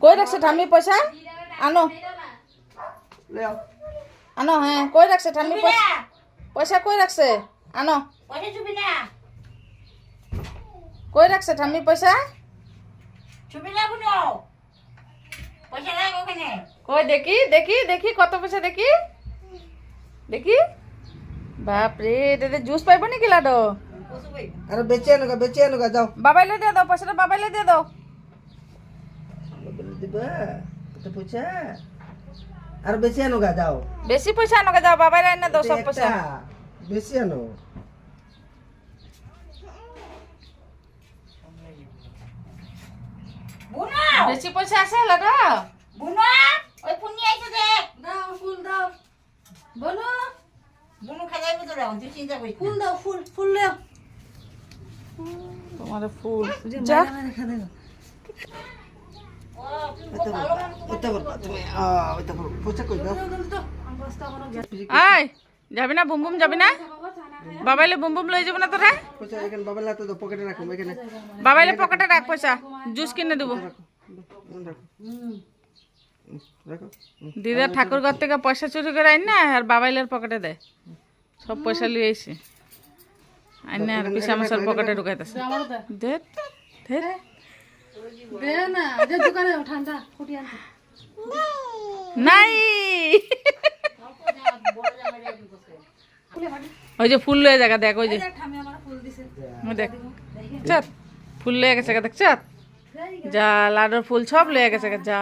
কই রাখছে ঠাম্মি পয়সা? আনো আনো। হ্যাঁ কই রাখছে ঠাম্মি পয়সা? পয়সা কই রাখছে? আনো। কই রাখছে ঠাম্মি পয়সা? কই দেখি দেখি দেখি কত পয়সা দেখি দেখি। বাপরে এটাতে জুস পাইব নাকি লাডো? আরে বেচে আনুগা যাও। বাবাইলে দিয়ে দাও পয়সাটা, বাবাইলে দিয়ে দাও। দিবা কত পয়সা? আর বেচে আনুগা যাও। বেশি পয়সা আনো যাও, বাবাইলে এনে দাও সব পয়সা। বেশি আনো। বেশি পয়সা আছে লাডো? বুনো ওই পুনি আইছে দেখ। দাও ফুল দাও। বলো বুনো খাইবে তো রাও তুই চিন্তা করিস ফুল দাও, ফুল ফুল দাও। তোমার ফুল যা পয়সা কই দাও। আয় যাবি না? বুম বুম যাবি না? বাবাইলে বুম বুম লই যাব না তোরা? পয়সা এখানে বাবার হাতে দাও, পকেটে রাখো এখানে। বাবাইলে পকেটে রাখ পয়সা, জুস কিনে দেবো। রাখো। দিদা ঠাকুর ঘর থেকে পয়সা চুরি করে আইন না, আর বাবাইলের পকেটে দেয়। সব পয়সা লিয়ে আইসি আইন না, আর পিসা মশার পকেটে ঢুকাইতেছে। ধের ধের নাই। ওই যে ফুল লয়ে জায়গা দেখ, ওই যে দেখ চাঁদ ফুল লয়ে গেছে দেখ চাঁদ। যা লাডোর ফুল সব লয়ে গেছে যা।